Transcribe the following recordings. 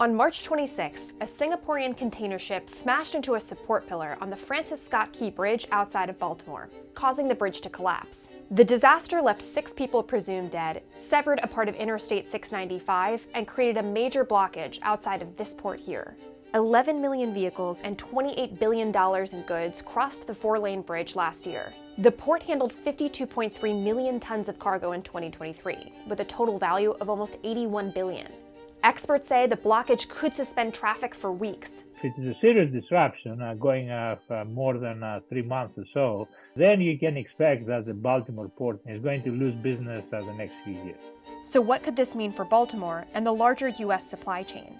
On March 26th, a Singaporean container ship smashed into a support pillar on the Francis Scott Key Bridge outside of Baltimore, causing the bridge to collapse. The disaster left 6 people presumed dead, severed a part of Interstate 695, and created a major blockage outside of this port here. 11 million vehicles and $28 billion in goods crossed the 4-lane bridge last year. The port handled 52.3 million tons of cargo in 2023, with a total value of almost $81 billion. Experts say the blockage could suspend traffic for weeks. If it is a serious disruption going more than 3 months or so, then you can expect that the Baltimore port is going to lose business the next few years. So what could this mean for Baltimore and the larger U.S. supply chain?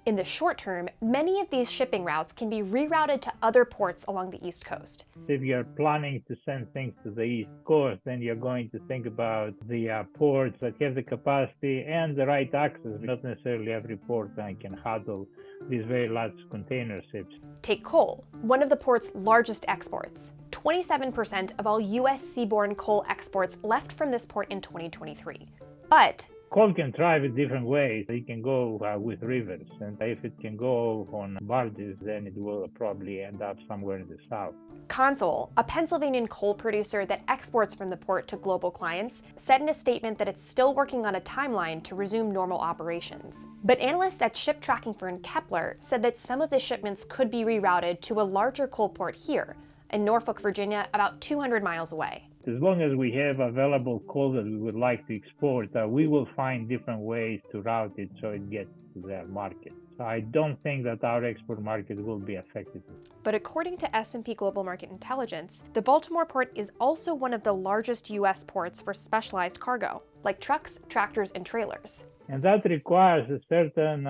In the short term, many of these shipping routes can be rerouted to other ports along the East Coast. If you're planning to send things to the East Coast, then you're going to think about the ports that have the capacity and the right access. Not necessarily every port can handle these very large container ships. Take coal, one of the port's largest exports. 27% of all U.S. seaborne coal exports left from this port in 2023. But coal can thrive in different ways. It can go with rivers, and if it can go on barges, then it will probably end up somewhere in the south. Consol, a Pennsylvania coal producer that exports from the port to global clients, said in a statement that it's still working on a timeline to resume normal operations. But analysts at ship tracking firm Kepler said that some of the shipments could be rerouted to a larger coal port here, in Norfolk, Virginia, about 200 miles away. As long as we have available coal that we would like to export, we will find different ways to route it so it gets to their market. So I don't think that our export market will be affected. But according to S&P Global Market Intelligence, the Baltimore port is also one of the largest U.S. ports for specialized cargo, like trucks, tractors, and trailers. And that requires a certain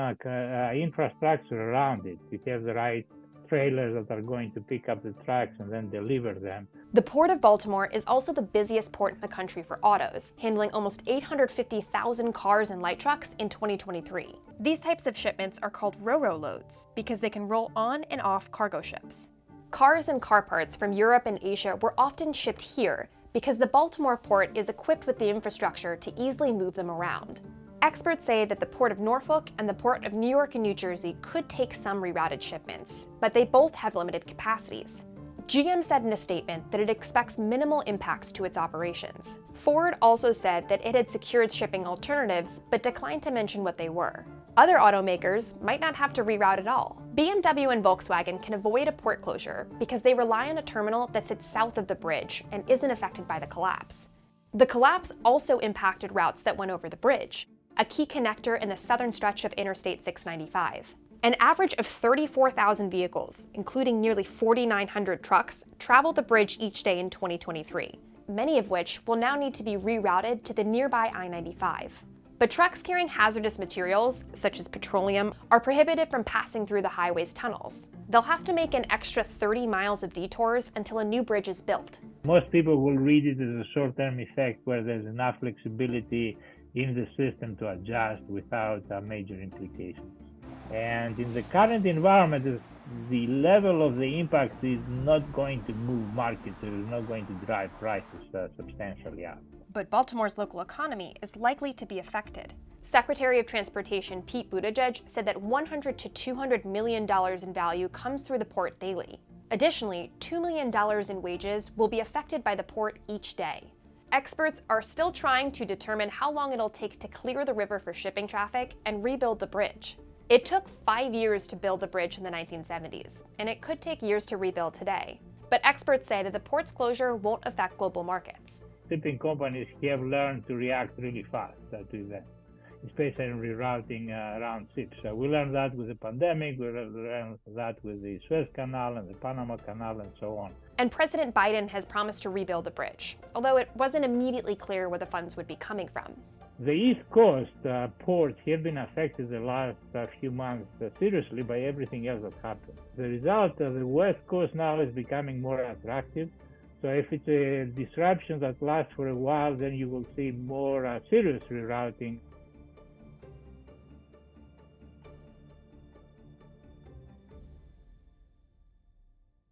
infrastructure around it. You have the right trailers that are going to pick up the trucks and then deliver them. The Port of Baltimore is also the busiest port in the country for autos, handling almost 850,000 cars and light trucks in 2023. These types of shipments are called ro-ro loads because they can roll on and off cargo ships. Cars and car parts from Europe and Asia were often shipped here because the Baltimore port is equipped with the infrastructure to easily move them around. Experts say that the Port of Norfolk and the Port of New York and New Jersey could take some rerouted shipments, but they both have limited capacities. GM said in a statement that it expects minimal impacts to its operations. Ford also said that it had secured shipping alternatives, but declined to mention what they were. Other automakers might not have to reroute at all. BMW and Volkswagen can avoid a port closure because they rely on a terminal that sits south of the bridge and isn't affected by the collapse. The collapse also impacted routes that went over the bridge, a key connector in the southern stretch of Interstate 695. An average of 34,000 vehicles, including nearly 4,900 trucks, travel the bridge each day in 2023, many of which will now need to be rerouted to the nearby I-95. But trucks carrying hazardous materials, such as petroleum, are prohibited from passing through the highway's tunnels. They'll have to make an extra 30 miles of detours until a new bridge is built. Most people will read it as a short-term effect where there's enough flexibility in the system to adjust without major implications. And in the current environment, the level of the impact is not going to move markets. It is not going to drive prices substantially up. But Baltimore's local economy is likely to be affected. Secretary of Transportation Pete Buttigieg said that $100 to $200 million in value comes through the port daily. Additionally, $2 million in wages will be affected by the port each day. Experts are still trying to determine how long it'll take to clear the river for shipping traffic and rebuild the bridge. It took 5 years to build the bridge in the 1970s, and it could take years to rebuild today. But experts say that the port's closure won't affect global markets. Shipping companies have learned to react really fast to that, especially in rerouting around ships. We learned that with the pandemic, we learned that with the Suez Canal and the Panama Canal and so on. And President Biden has promised to rebuild the bridge, although it wasn't immediately clear where the funds would be coming from. The East Coast ports have been affected the last few months seriously by everything else that happened. The result, the West Coast now is becoming more attractive. So if it's a disruption that lasts for a while, then you will see more serious rerouting.